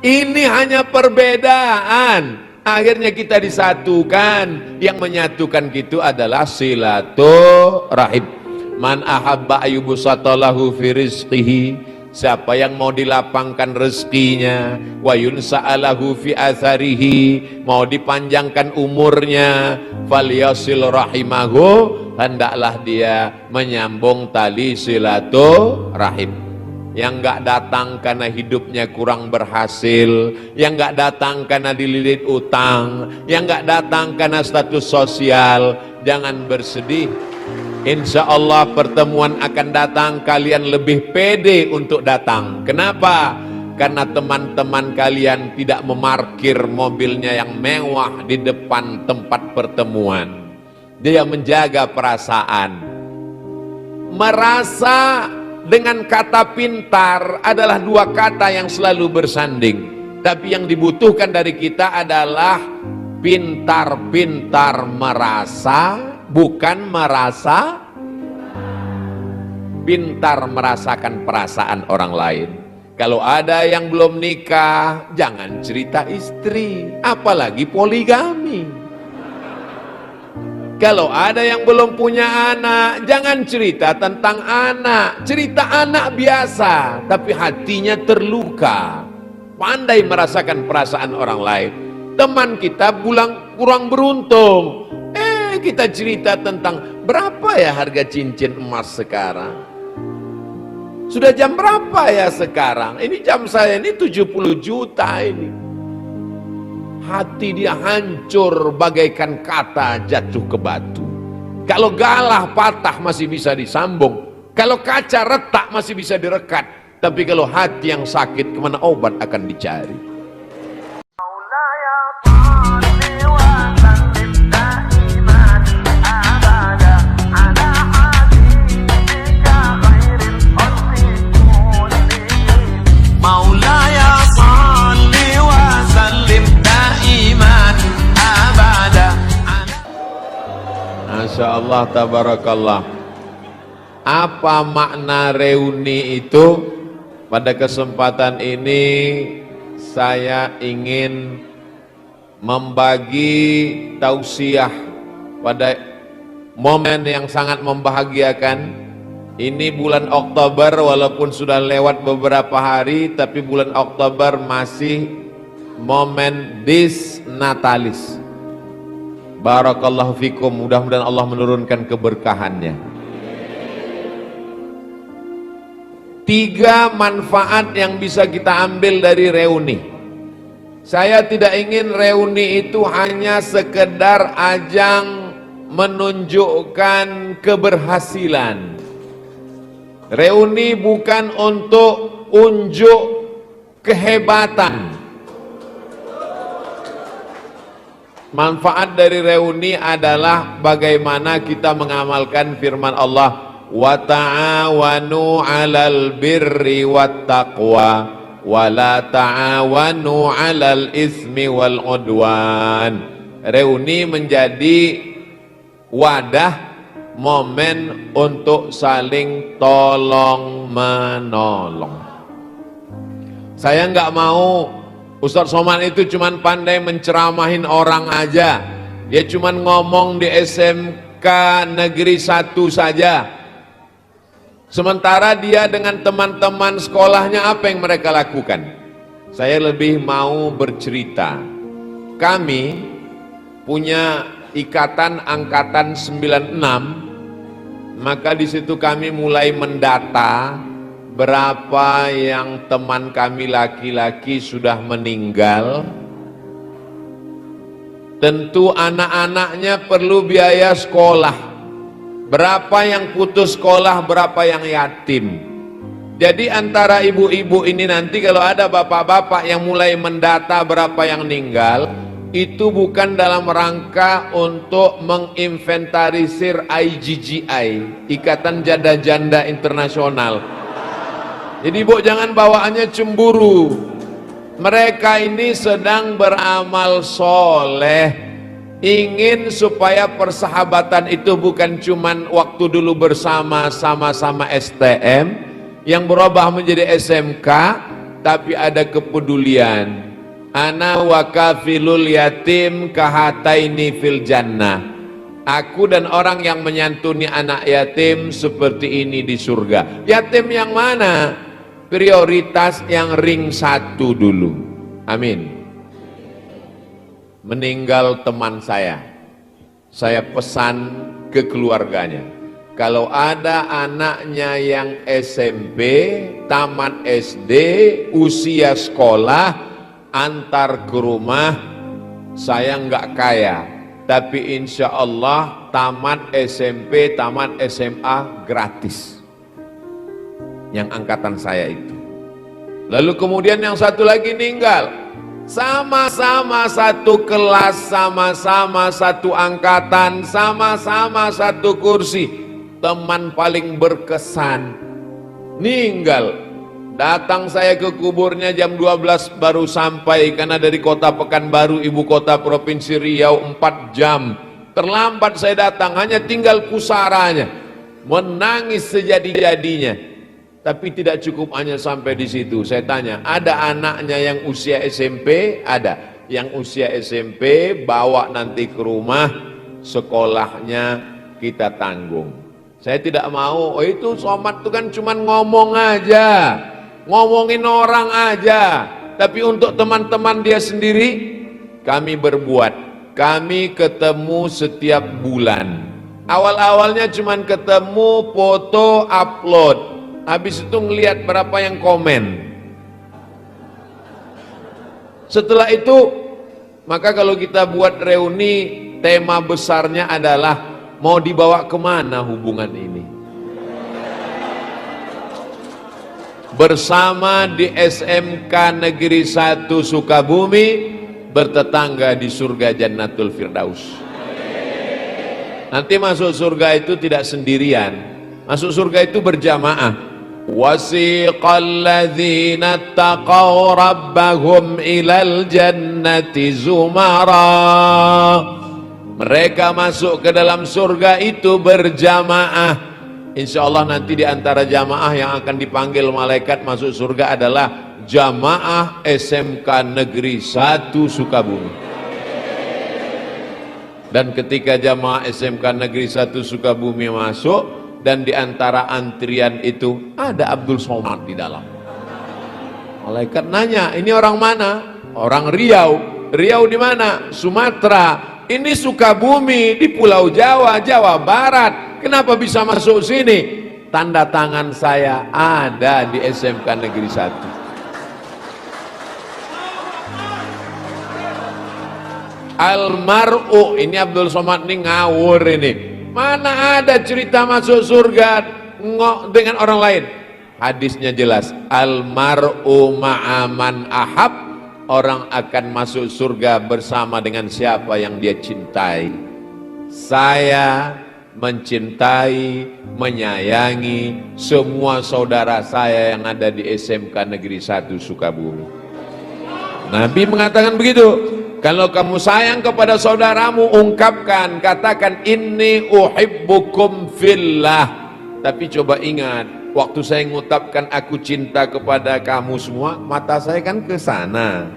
Ini hanya perbedaan. Akhirnya kita disatukan. Yang menyatukan itu adalah silaturahim. Man ahabba ayyubsatalahu fi rizqihi, siapa yang mau dilapangkan rezekinya, wa yunsa'alahu fi atharihi, mau dipanjangkan umurnya, falyasil rahimahu, hendaklah dia menyambung tali silaturahim. Yang enggak datang karena hidupnya kurang berhasil, yang enggak datang karena dililit utang, yang enggak datang karena status sosial, jangan bersedih. Insya Allah pertemuan akan datang, kalian lebih pede untuk datang. Kenapa? Karena teman-teman kalian tidak memarkir mobilnya yang mewah di depan tempat pertemuan. Dia menjaga perasaan. Merasa dengan kata pintar adalah dua kata yang selalu bersanding. Tapi yang dibutuhkan dari kita adalah pintar-pintar merasa, bukan merasa pintar merasakan perasaan orang lain. Kalau ada yang belum nikah, jangan cerita istri, apalagi poligami. Kalau ada yang belum punya anak, jangan cerita tentang anak, cerita anak biasa, tapi hatinya terluka. Pandai merasakan perasaan orang lain. Teman kita kurang beruntung, kita cerita tentang berapa ya harga cincin emas sekarang. Sudah jam berapa ya sekarang? Ini jam saya ini 70 juta ini. Hati dia hancur bagaikan kata jatuh ke batu. Kalau galah patah masih bisa disambung. Kalau kaca retak masih bisa direkat. Tapi kalau hati yang sakit, kemana obat akan dicari? Masya Allah, tabarakallah. Apa makna reuni itu? Pada kesempatan ini saya ingin membagi tausiah pada momen yang sangat membahagiakan. Ini bulan Oktober, walaupun sudah lewat beberapa hari, tapi bulan Oktober masih momen disnatalis. Barakallahu fikum, mudah-mudahan Allah menurunkan keberkahannya. 3 manfaat yang bisa kita ambil dari reuni. Saya tidak ingin reuni itu hanya sekedar ajang menunjukkan keberhasilan. Reuni bukan untuk unjuk kehebatan. Manfaat dari reuni adalah bagaimana kita mengamalkan firman Allah, wa ta'awanu 'alal birri wat taqwa wa la ta'awanu 'alal ismi wal 'udwan. Reuni menjadi wadah, momen untuk saling tolong menolong. Saya enggak mau Ustaz Somad itu cuman pandai menceramahin orang aja. Dia cuman ngomong di SMK Negeri 1 saja. Sementara dia dengan teman-teman sekolahnya apa yang mereka lakukan? Saya lebih mau bercerita. Kami punya ikatan angkatan 96, maka di situ kami mulai mendata berapa yang teman kami laki-laki sudah meninggal. Tentu anak-anaknya perlu biaya sekolah. Berapa yang putus sekolah, berapa yang yatim. Jadi antara ibu-ibu ini nanti kalau ada bapak-bapak yang mulai mendata berapa yang meninggal, itu bukan dalam rangka untuk menginventarisir IGGI, Ikatan Janda-Janda Internasional. Jadi ibu jangan bawaannya cemburu. Mereka ini sedang beramal soleh, ingin supaya persahabatan itu bukan cuman waktu dulu bersama sama-sama STM yang berubah menjadi SMK, tapi ada kepedulian. Ana wa kafilul yatim kahataini fil jannah. Aku dan orang yang menyantuni anak yatim seperti ini di surga. Yatim yang mana? Prioritas yang ring 1 dulu. Amin. Meninggal teman saya pesan ke keluarganya, kalau ada anaknya yang SMP, tamat SD, usia sekolah, antar ke rumah. Saya nggak kaya, tapi insya Allah tamat SMP, tamat SMA gratis. Yang angkatan saya itu. Lalu kemudian yang satu lagi meninggal. Sama-sama satu kelas, sama-sama satu angkatan, sama-sama satu kursi. Teman paling berkesan meninggal. Datang saya ke kuburnya jam 12 baru sampai, karena dari kota Pekanbaru, ibu kota provinsi Riau, 4 jam. Terlambat saya datang, hanya tinggal pusaranya. Menangis sejadi-jadinya. Tapi tidak cukup hanya sampai di situ. Saya tanya, ada anaknya yang usia SMP? Ada. Yang usia SMP bawa nanti ke rumah, sekolahnya kita tanggung. Saya tidak mau, oh itu Somad itu kan cuma ngomong aja, ngomongin orang aja. Tapi untuk teman-teman dia sendiri, kami berbuat. Kami ketemu setiap bulan. Awal-awalnya cuma ketemu, foto, upload. Habis itu ngelihat berapa yang komen. Setelah itu, maka kalau kita buat reuni, tema besarnya adalah mau dibawa kemana hubungan ini. Bersama di SMK Negeri 1 Sukabumi, bertetangga di surga Jannatul Firdaus. Nanti masuk surga itu tidak sendirian, masuk surga itu berjamaah. Wasiqal ladzina taqaw rabbahum ilal jannati zumara. Mereka masuk ke dalam surga itu berjamaah. Insya Allah nanti di antara jamaah yang akan dipanggil malaikat masuk surga adalah jamaah SMK Negeri 1 Sukabumi. Dan ketika jamaah SMK Negeri 1 Sukabumi masuk, dan di antara antrian itu ada Abdul Somad di dalam. Malaikat nanya, ini orang mana? Orang Riau. Riau di mana? Sumatera. Ini Sukabumi di Pulau Jawa, Jawa Barat. Kenapa bisa masuk sini? Tanda tangan saya ada di SMK Negeri 1. Almar'u, ini Abdul Somad ini ngawur ini. Mana ada cerita masuk surga dengan orang lain? Hadisnya jelas. Almar'u ma'aman ahab. Orang akan masuk surga bersama dengan siapa yang dia cintai. Saya mencintai, menyayangi semua saudara saya yang ada di SMK Negeri 1 Sukabumi. Nabi mengatakan begitu. Kalau kamu sayang kepada saudaramu, ungkapkan, katakan inni uhibbukum fillah. Tapi coba ingat, waktu saya mengucapkan aku cinta kepada kamu semua, mata saya kan ke sana.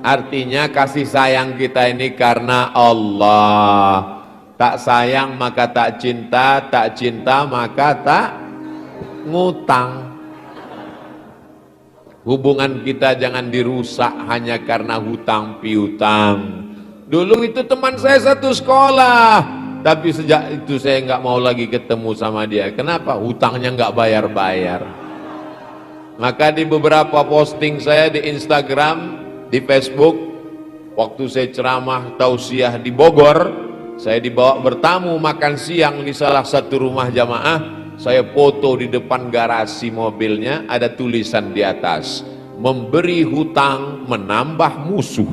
Artinya kasih sayang kita ini karena Allah. Tak sayang maka tak cinta maka tak ngutang. Hubungan kita jangan dirusak hanya karena hutang piutang. Dulu itu teman saya satu sekolah, tapi sejak itu saya nggak mau lagi ketemu sama dia. Kenapa? Hutangnya nggak bayar-bayar. Maka di beberapa posting saya di Instagram, di Facebook, waktu saya ceramah tausiah di Bogor, saya dibawa bertamu makan siang di salah satu rumah jamaah. Saya foto di depan garasi mobilnya, ada tulisan di atas, memberi hutang menambah musuh.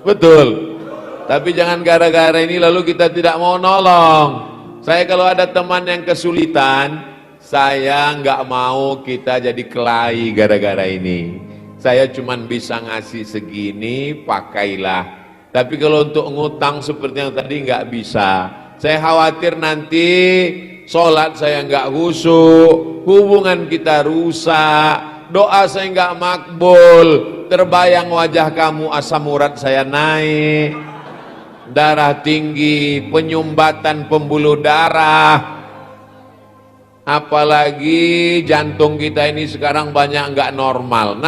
Betul. Tapi jangan gara-gara ini lalu kita tidak mau nolong. Saya kalau ada teman yang kesulitan, saya nggak mau kita jadi kelahi gara-gara ini. Saya cuman bisa ngasih segini, pakailah. Tapi kalau untuk ngutang seperti yang tadi nggak bisa. Saya khawatir nanti sholat saya nggak khusyuk, hubungan kita rusak, doa saya nggak makbul, terbayang wajah kamu asam urat saya naik, darah tinggi, penyumbatan pembuluh darah, apalagi jantung kita ini sekarang banyak nggak normal.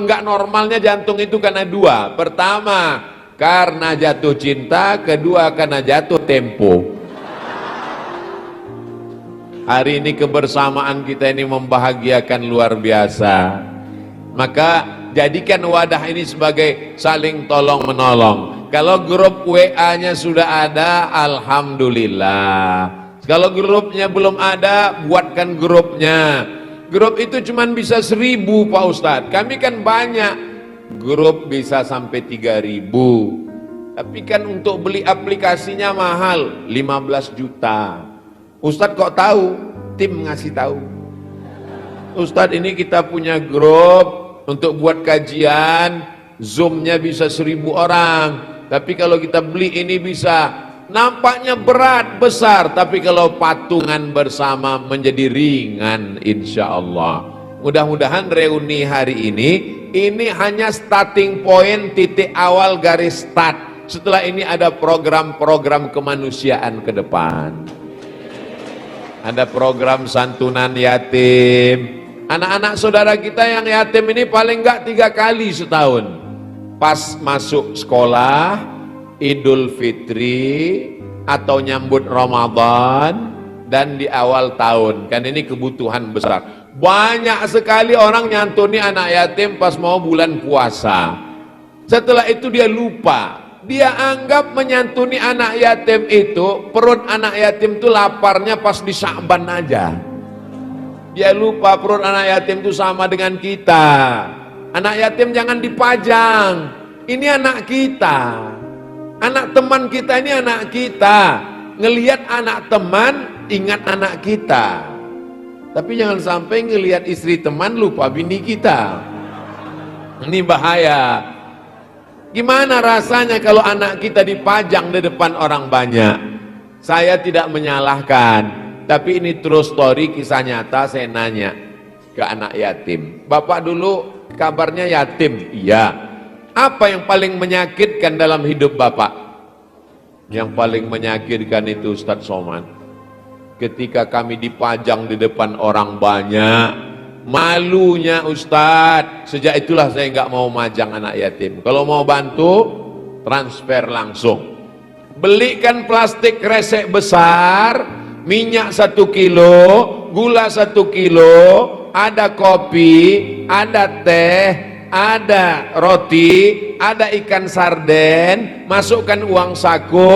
Nggak normalnya jantung itu karena dua. Pertama, karena jatuh cinta. Kedua, karena jatuh tempo. Hari ini kebersamaan kita ini membahagiakan luar biasa. Maka jadikan wadah ini sebagai saling tolong menolong. Kalau grup WA-nya sudah ada, alhamdulillah. Kalau grupnya belum ada, buatkan grupnya. Grup itu cuma bisa 1000 Pak Ustadz. Kami kan banyak. Grup bisa sampai 3000. Tapi kan untuk beli aplikasinya mahal, 15 juta. Ustadz kok tahu? Tim ngasih tahu. Ustadz ini kita punya grup untuk buat kajian, Zoom-nya bisa 1000 orang. Tapi kalau kita beli ini bisa, nampaknya berat, besar. Tapi kalau patungan bersama menjadi ringan insya Allah. Mudah-mudahan reuni hari ini hanya starting point, titik awal garis start. Setelah ini ada program-program kemanusiaan ke depan. Ada program santunan yatim. Anak-anak saudara kita yang yatim ini paling enggak 3 kali setahun. Pas masuk sekolah, Idul Fitri, atau nyambut Ramadan, dan di awal tahun. Kan ini kebutuhan besar. Banyak sekali orang nyantuni anak yatim pas mau bulan puasa. Setelah itu dia lupa. Dia anggap menyantuni anak yatim itu, perut anak yatim itu laparnya pas di Sya'ban aja. Dia lupa perut anak yatim itu sama dengan kita. Anak yatim jangan dipajang. Ini anak kita. Anak teman kita ini anak kita. Ngelihat anak teman, ingat anak kita. Tapi jangan sampai ngelihat istri teman, lupa bini kita. Ini bahaya. Gimana rasanya kalau anak kita dipajang di depan orang banyak? Saya tidak menyalahkan, tapi ini true story, kisah nyata. Saya nanya ke anak yatim, bapak dulu kabarnya yatim? Iya. Apa yang paling menyakitkan dalam hidup bapak? Yang paling menyakitkan itu Ustadz Somad, ketika kami dipajang di depan orang banyak. Malunya Ustadz, sejak itulah saya nggak mau majang anak yatim. Kalau mau bantu, transfer langsung. Belikan plastik kresek besar, minyak 1 kilo, gula 1 kilo, ada kopi, ada teh, ada roti, ada ikan sarden, masukkan uang saku.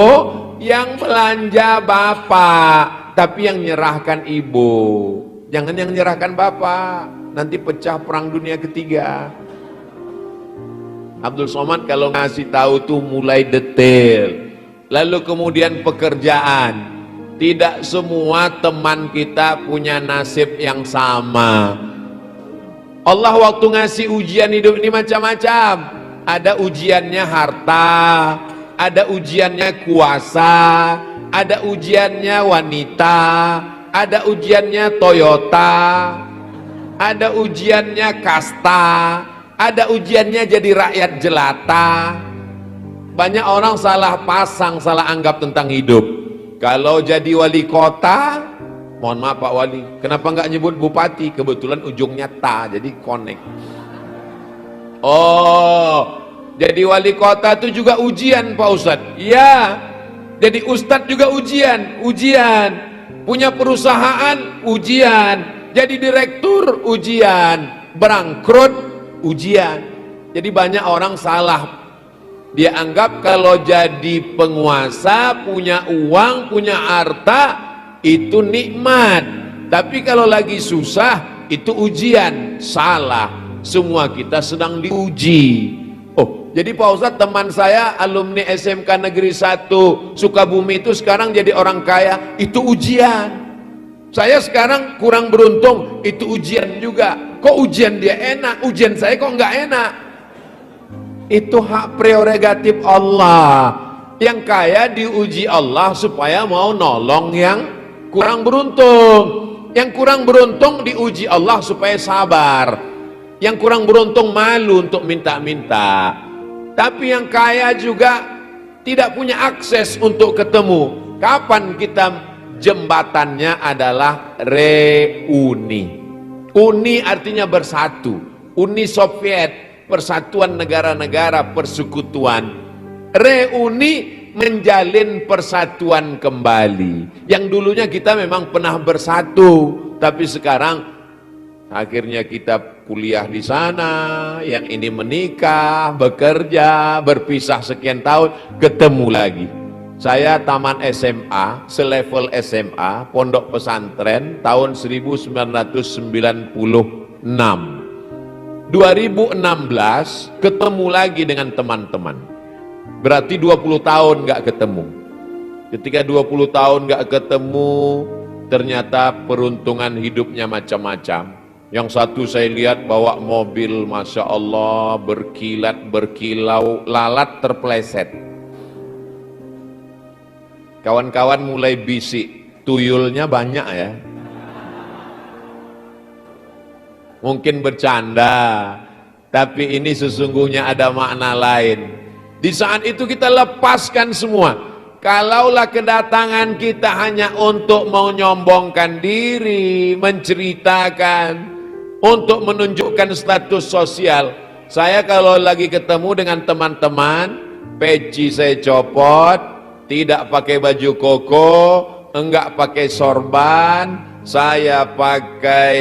Yang belanja bapak, tapi yang nyerahkan ibu. Jangan yang menyerahkan bapak, nanti pecah perang dunia ketiga. Abdul Somad kalau ngasih tahu tuh mulai detail. Lalu kemudian pekerjaan. Tidak semua teman kita punya nasib yang sama. Allah waktu ngasih ujian hidup ini macam-macam. Ada ujiannya harta, ada ujiannya kuasa, ada ujiannya wanita, ada ujiannya Toyota, ada ujiannya kasta, ada ujiannya jadi rakyat jelata. Banyak orang salah pasang, salah anggap tentang hidup. Kalau jadi wali kota, mohon maaf Pak Wali, kenapa nggak nyebut bupati? Kebetulan ujungnya ta, jadi connect. Oh, jadi wali kota itu juga ujian Pak Ustadz. Iya, jadi Ustadz juga ujian. Punya perusahaan, ujian. Jadi direktur, ujian. Bangkrut, ujian. Jadi banyak orang salah. Dia anggap kalau jadi penguasa, punya uang, punya harta, itu nikmat. Tapi kalau lagi susah, itu ujian. Salah. Semua kita sedang diuji. Oh, jadi Pak Ustadz, teman saya alumni SMK Negeri 1 Sukabumi itu sekarang jadi orang kaya, itu ujian. Saya sekarang kurang beruntung, itu ujian juga. Kok ujian dia enak, ujian saya kok nggak enak? Itu hak prerogatif Allah. Yang kaya diuji Allah supaya mau nolong yang kurang beruntung. Yang kurang beruntung diuji Allah supaya sabar. Yang kurang beruntung malu untuk minta-minta. Tapi yang kaya juga tidak punya akses untuk ketemu. Kapan kita jembatannya adalah reuni. Uni artinya bersatu. Uni Soviet, persatuan negara-negara persekutuan. Reuni menjalin persatuan kembali. Yang dulunya kita memang pernah bersatu, tapi sekarang akhirnya kita kuliah di sana, yang ini menikah, bekerja, berpisah sekian tahun, ketemu lagi. Saya taman SMA, selevel SMA, pondok pesantren tahun 1996. 2016 ketemu lagi dengan teman-teman. Berarti 20 tahun gak ketemu. Ketika 20 tahun gak ketemu, ternyata peruntungan hidupnya macam-macam. Yang satu saya lihat bawa mobil, Masya Allah, berkilat, berkilau, lalat terpleset. Kawan-kawan mulai bisik, tuyulnya banyak ya. Mungkin bercanda, tapi ini sesungguhnya ada makna lain. Di saat itu kita lepaskan semua. Kalaulah kedatangan kita hanya untuk menyombongkan diri, menceritakan, untuk menunjukkan status sosial. Saya kalau lagi ketemu dengan teman-teman, peci saya copot, tidak pakai baju koko, enggak pakai sorban, saya pakai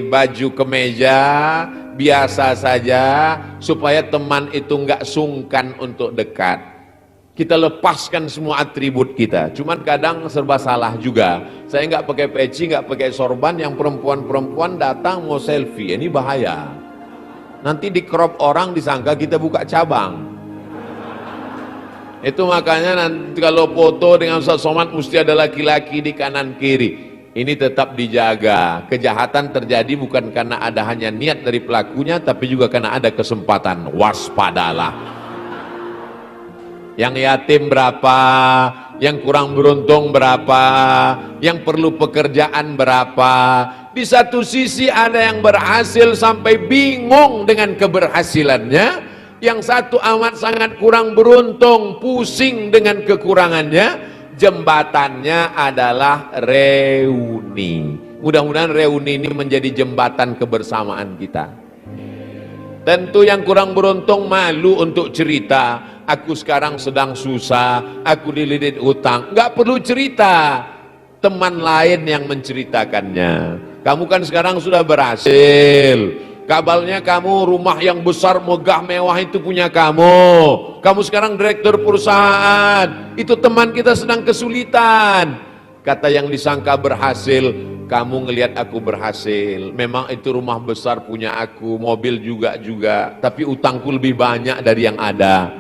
baju kemeja biasa saja, supaya teman itu enggak sungkan untuk dekat. Kita lepaskan semua atribut kita. Cuman kadang serba salah juga. Saya enggak pakai peci, enggak pakai sorban, yang perempuan-perempuan datang mau selfie. Ini bahaya. Nanti di crop orang disangka kita buka cabang. Itu makanya nanti kalau foto dengan Ustaz Somad mesti ada laki-laki di kanan kiri. Ini tetap dijaga. Kejahatan terjadi bukan karena ada hanya niat dari pelakunya, tapi juga karena ada kesempatan. Waspadalah. Yang yatim berapa, yang kurang beruntung berapa, yang perlu pekerjaan berapa. Di satu sisi ada yang berhasil sampai bingung dengan keberhasilannya, yang satu amat sangat kurang beruntung, pusing dengan kekurangannya. Jembatannya adalah reuni. Mudah-mudahan reuni ini menjadi jembatan kebersamaan kita. Tentu yang kurang beruntung malu untuk cerita, aku sekarang sedang susah, aku dililit utang. Nggak perlu cerita, teman lain yang menceritakannya. Kamu kan sekarang sudah berhasil, kabarnya kamu rumah yang besar megah mewah itu punya kamu sekarang direktur perusahaan, itu teman kita sedang kesulitan. Kata yang disangka berhasil, kamu ngelihat aku berhasil, memang itu rumah besar punya aku, mobil juga, tapi utangku lebih banyak dari yang ada.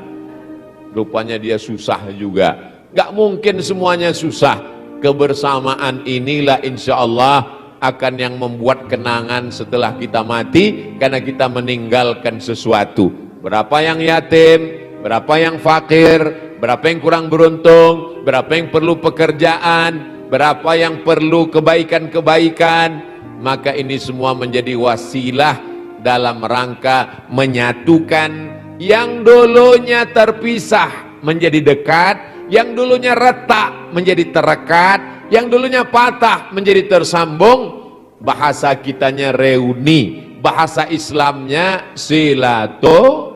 Rupanya dia susah juga. Gak mungkin semuanya susah. Kebersamaan inilah insya Allah akan yang membuat kenangan setelah kita mati, karena kita meninggalkan sesuatu. Berapa yang yatim, berapa yang fakir, berapa yang kurang beruntung, berapa yang perlu pekerjaan, berapa yang perlu kebaikan-kebaikan. Maka ini semua menjadi wasilah dalam rangka menyatukan yang dulunya terpisah menjadi dekat, yang dulunya retak menjadi terekat, yang dulunya patah menjadi tersambung. Bahasa kitanya reuni, bahasa Islamnya silaturahim.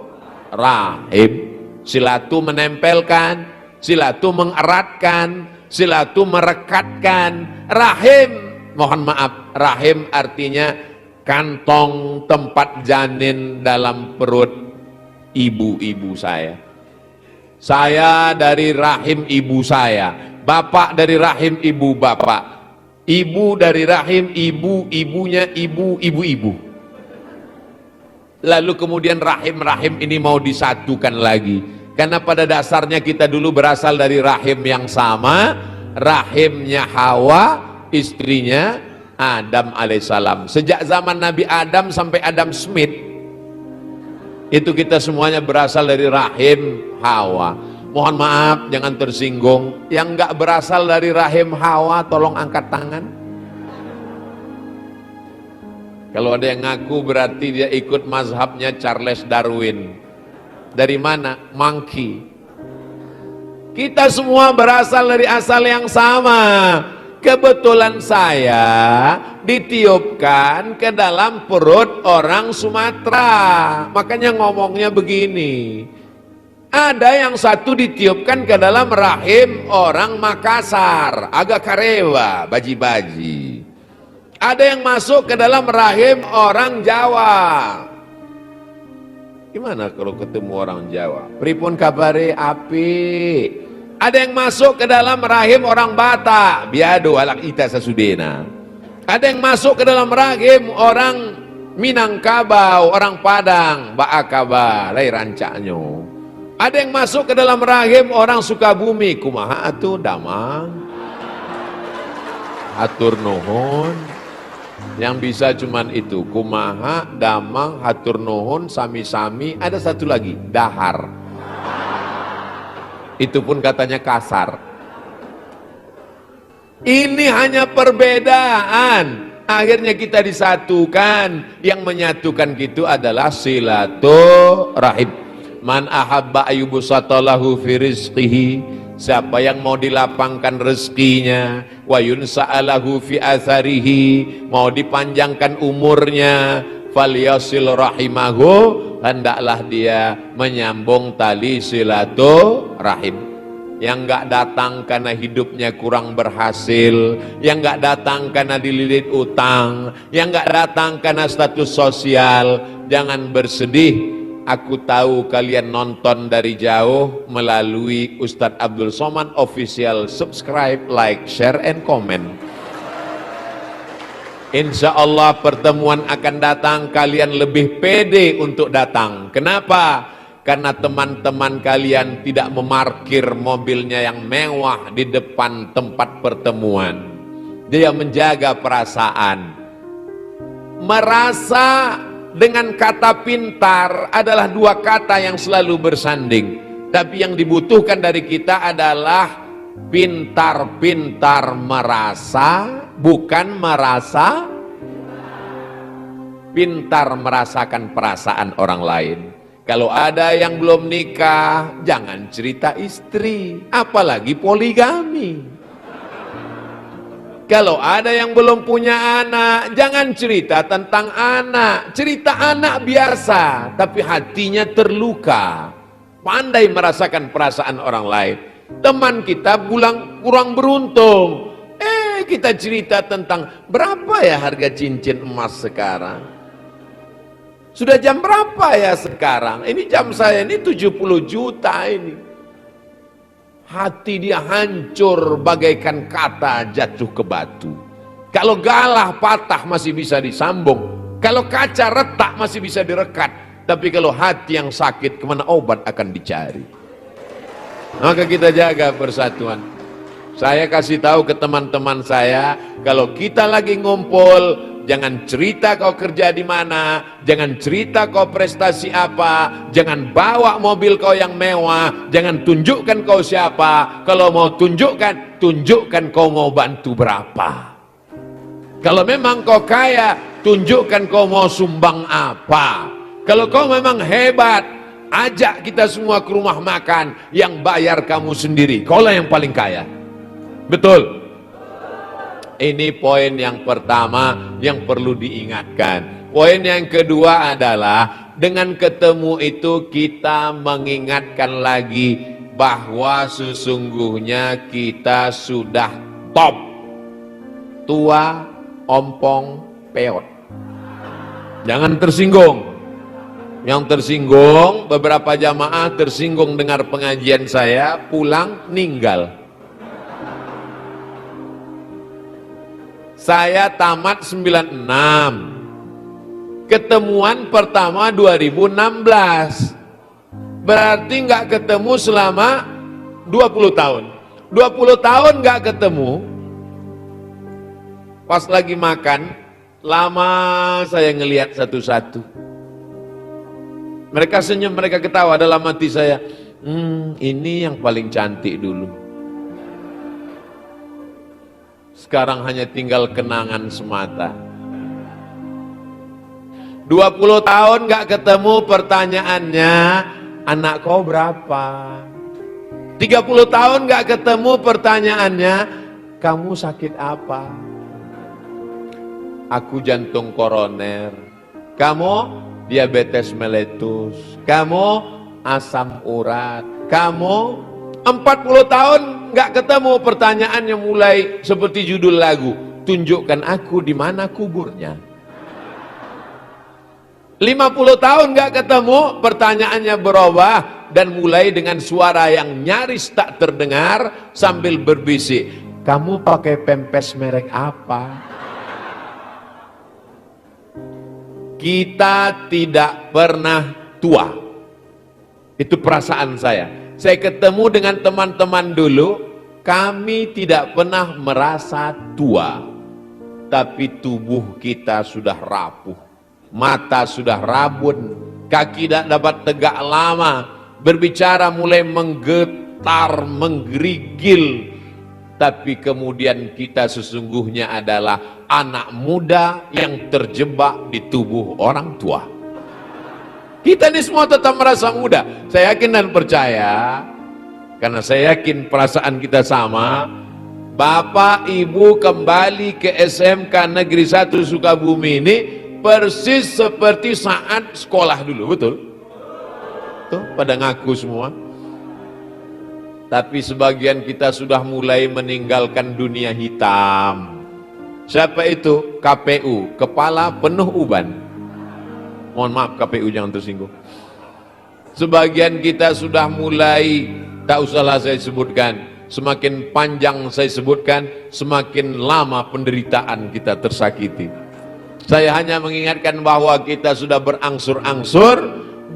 Silatu menempelkan, silatu mengeratkan, silatu merekatkan. Rahim, mohon maaf, rahim artinya kantong tempat janin dalam perut ibu-ibu saya. Saya dari rahim ibu saya, bapak dari rahim ibu bapak, ibu dari rahim ibu, ibunya ibu, ibu-ibu. Lalu kemudian rahim-rahim ini mau disatukan lagi. Karena pada dasarnya kita dulu berasal dari rahim yang sama, rahimnya Hawa, istrinya Adam alaihissalam. Sejak zaman Nabi Adam sampai Adam Smith, itu kita semuanya berasal dari rahim Hawa. Mohon maaf, jangan tersinggung. Yang nggak berasal dari rahim Hawa, tolong angkat tangan. Kalau ada yang ngaku berarti dia ikut mazhabnya Charles Darwin. Dari mana? Monkey. Kita semua berasal dari asal yang sama. Kebetulan saya ditiupkan ke dalam perut orang Sumatera. Makanya ngomongnya begini. Ada yang satu ditiupkan ke dalam rahim orang Makassar, agak karewa, baji-baji. Ada yang masuk ke dalam rahim orang Jawa. Gimana kalau ketemu orang Jawa? Pripun kabare api? Ada yang masuk ke dalam rahim orang Batak, biado alak ita sasudena. Ada yang masuk ke dalam rahim orang Minangkabau, orang Padang, Baakaba, lai rancaknya. Ada yang masuk ke dalam rahim orang Sukabumi, kumaha atuh damang. Hatur nuhun. Yang bisa cuman itu, kumaha, damang, hatur nuhun, sami-sami. Ada satu lagi, dahar. Itu pun katanya kasar. Ini hanya perbedaan. Akhirnya kita disatukan. Yang menyatukan gitu adalah silaturahim. Man ahabba ayyubsatalahu fi rizqihi. Siapa yang mau dilapangkan rezekinya, wa yunsa'alahu fi atharihi, mau dipanjangkan umurnya, falyasil rahimahu, hendaklah dia menyambung tali silaturahim. Yang enggak datang karena hidupnya kurang berhasil, yang enggak datang karena dililit utang, yang enggak datang karena status sosial, jangan bersedih. Aku tahu kalian nonton dari jauh melalui Ustadz Abdul Somad Official. Subscribe, like, share, and comment. Insya Allah pertemuan akan datang, kalian lebih pede untuk datang. Kenapa? Karena teman-teman kalian tidak memarkir mobilnya yang mewah di depan tempat pertemuan. Dia menjaga perasaan. Merasa dengan kata pintar adalah dua kata yang selalu bersanding. Tapi yang dibutuhkan dari kita adalah pintar-pintar merasa, bukan merasa pintar merasakan perasaan orang lain. Kalau ada yang belum nikah, jangan cerita istri, apalagi poligami. Kalau ada yang belum punya anak, jangan cerita tentang anak. Cerita anak biasa, tapi hatinya terluka. Pandai merasakan perasaan orang lain. Teman kita kurang beruntung. Kita cerita tentang berapa ya harga cincin emas sekarang. Sudah jam berapa ya sekarang? Ini jam saya ini 70 juta ini. Hati dia hancur bagaikan kata jatuh ke batu. Kalau galah patah masih bisa disambung. Kalau kaca retak masih bisa direkat. Tapi kalau hati yang sakit, kemana obat akan dicari? Maka kita jaga persatuan. Saya kasih tahu ke teman-teman saya, kalau kita lagi ngumpul, jangan cerita kau kerja di mana, jangan cerita kau prestasi apa, jangan bawa mobil kau yang mewah, jangan tunjukkan kau siapa. Kalau mau tunjukkan kau mau bantu berapa. Kalau memang kau kaya, tunjukkan kau mau sumbang apa. Kalau kau memang hebat, ajak kita semua ke rumah makan, yang bayar kamu sendiri. Kaulah yang paling kaya. Betul. Ini poin yang pertama yang perlu diingatkan. Poin yang kedua adalah dengan ketemu itu kita mengingatkan lagi bahwa sesungguhnya kita sudah top, tua, ompong, peot. Jangan tersinggung. Yang tersinggung, beberapa jamaah tersinggung dengar pengajian saya, pulang ninggal. Saya tamat 96, ketemuan pertama 2016, berarti nggak ketemu selama 20 tahun. 20 tahun nggak ketemu, pas lagi makan, lama saya ngelihat satu-satu. Mereka senyum, mereka ketawa dalam hati saya. Ini yang paling cantik dulu. Sekarang hanya tinggal kenangan semata. 20 tahun gak ketemu, pertanyaannya, anak kau berapa? 30 tahun gak ketemu, pertanyaannya, kamu sakit apa? Aku jantung koroner. Kamu diabetes meletus. Kamu asam urat. Kamu 40 tahun gak ketemu, pertanyaannya mulai seperti judul lagu, tunjukkan aku di mana kuburnya. 50 tahun gak ketemu, pertanyaannya berubah dan mulai dengan suara yang nyaris tak terdengar sambil berbisik, kamu pakai pempes merek apa? Kita tidak pernah tua. Itu perasaan saya. Saya ketemu dengan teman-teman dulu, kami tidak pernah merasa tua. Tapi tubuh kita sudah rapuh. Mata sudah rabun, kaki tidak dapat tegak lama, berbicara mulai menggetar, menggerigil. Tapi kemudian kita sesungguhnya adalah anak muda yang terjebak di tubuh orang tua. Kita ini semua tetap merasa muda. Saya yakin dan percaya, karena saya yakin perasaan kita sama. Bapak Ibu kembali ke SMK Negeri 1 Sukabumi ini persis seperti saat sekolah dulu, betul? Tuh, pada ngaku semua. Tapi sebagian kita sudah mulai meninggalkan dunia hitam. Siapa itu? KPU, kepala penuh uban. Mohon maaf KPU, jangan tersinggung. Sebagian kita sudah mulai, tak usahlah saya sebutkan, semakin panjang saya sebutkan, semakin lama penderitaan kita tersakiti. Saya hanya mengingatkan bahwa kita sudah berangsur-angsur,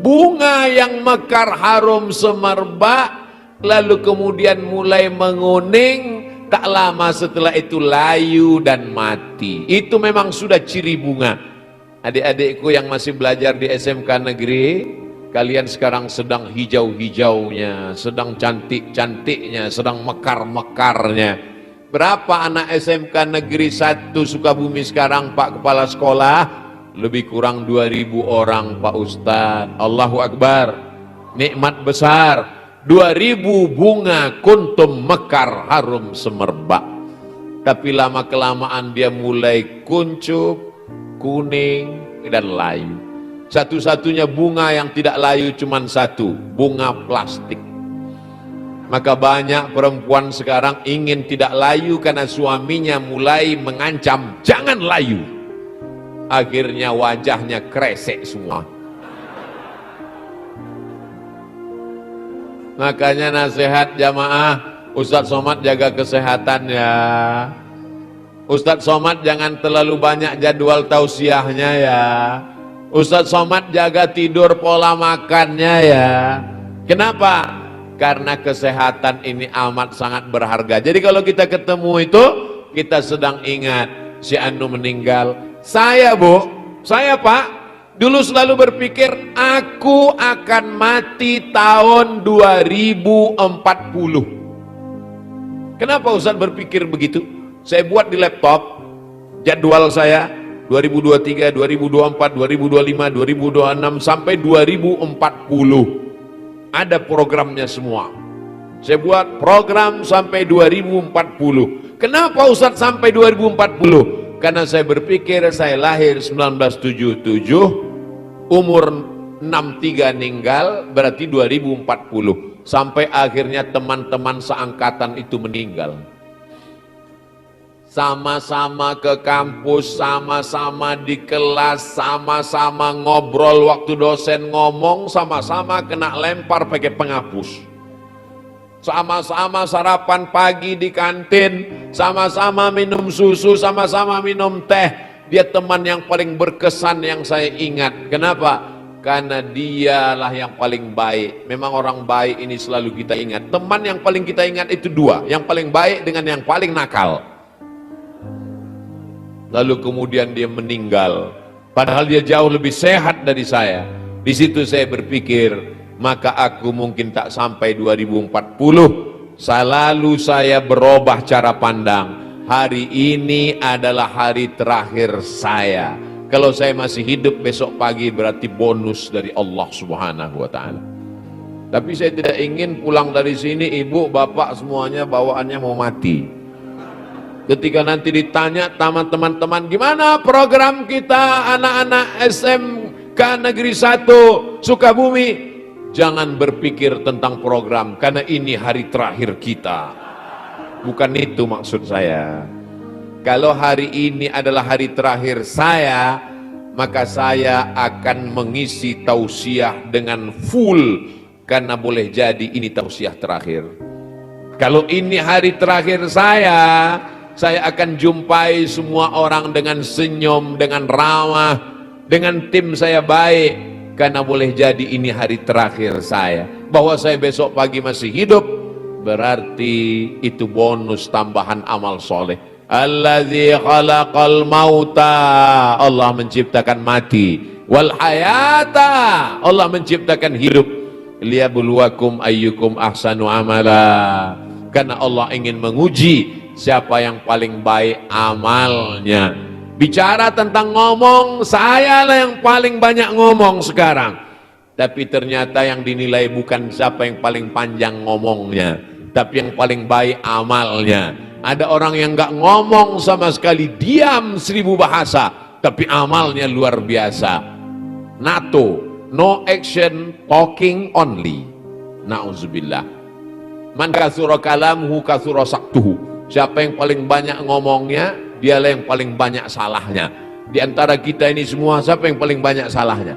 bunga yang mekar harum semerbak, lalu kemudian mulai menguning, tak lama setelah itu layu dan mati. Itu memang sudah ciri bunga. Adik-adikku yang masih belajar di SMK negeri, kalian sekarang sedang hijau-hijaunya, sedang cantik-cantiknya, sedang mekar-mekarnya. Berapa anak SMK negeri 1 Sukabumi sekarang, Pak Kepala Sekolah? Lebih kurang 2000 orang, Pak Ustadz. Allahu Akbar, nikmat besar. 2000 bunga kuntum mekar harum semerbak. Tapi lama-kelamaan dia mulai kuncup, kuning, dan layu. Satu-satunya bunga yang tidak layu cuma satu, bunga plastik. Maka banyak perempuan sekarang ingin tidak layu karena suaminya mulai mengancam, jangan layu. Akhirnya wajahnya kresek semua. Makanya nasihat jamaah, Ustadz Somad jaga kesehatan ya. Ustadz Somad jangan terlalu banyak jadwal tausiahnya ya. Ustadz Somad jaga tidur pola makannya ya. Kenapa? Karena kesehatan ini amat sangat berharga. Jadi kalau kita ketemu itu, kita sedang ingat si Anu meninggal. Saya Bu, saya Pak, dulu selalu berpikir aku akan mati tahun 2040. Kenapa Ustaz berpikir begitu? Saya buat di laptop jadwal saya 2023, 2024, 2025, 2026 sampai 2040. Ada programnya semua. Saya buat program sampai 2040. Kenapa Ustaz sampai 2040? Karena saya berpikir saya lahir 1977, umur 63 meninggal, berarti 2040. Sampai akhirnya teman-teman seangkatan itu meninggal. Sama-sama ke kampus, sama-sama di kelas, sama-sama ngobrol waktu dosen ngomong, sama-sama kena lempar pakai penghapus. Sama-sama sarapan pagi di kantin, sama-sama minum susu, sama-sama minum teh. Dia teman yang paling berkesan yang saya ingat. Kenapa? Karena dialah yang paling baik. Memang orang baik ini selalu kita ingat. Teman yang paling kita ingat itu dua, yang paling baik dengan yang paling nakal. Lalu kemudian dia meninggal, padahal dia jauh lebih sehat dari saya. Di situ saya berpikir, maka aku mungkin tak sampai 2040. Selalu saya berubah cara pandang. Hari ini adalah hari terakhir saya. Kalau saya masih hidup besok pagi berarti bonus dari Allah Subhanahu wa Ta'ala. Tapi saya tidak ingin pulang dari sini ibu bapak semuanya bawaannya mau mati. Ketika nanti ditanya sama teman-teman, gimana program kita anak-anak SMK Negeri 1 Sukabumi? Jangan berpikir tentang program, karena ini hari terakhir kita. Bukan itu maksud saya. Kalau hari ini adalah hari terakhir saya, maka saya akan mengisi tausiah dengan full, karena boleh jadi ini tausiah terakhir. Kalau ini hari terakhir saya akan jumpai semua orang dengan senyum, dengan ramah, dengan tim saya baik, karena boleh jadi ini hari terakhir saya. Bahwa saya besok pagi masih hidup, berarti itu bonus tambahan amal soleh. Alladzi khalaqal mauta, Allah menciptakan mati, wal hayata, Allah menciptakan hidup, liyabluwakum ayyukum ahsanu amala, karena Allah ingin menguji siapa yang paling baik amalnya. Bicara tentang ngomong, saya lah yang paling banyak ngomong sekarang. Tapi ternyata yang dinilai bukan siapa yang paling panjang ngomongnya, tapi yang paling baik amalnya. Ada orang yang gak ngomong sama sekali, diam 1000 bahasa, tapi amalnya luar biasa. NATO, no action, talking only. Na'udzubillah. Man kasura kalamuhu kasura saktuhu. Siapa yang paling banyak ngomongnya, dialah yang paling banyak salahnya. Di antara kita ini semua, siapa yang paling banyak salahnya?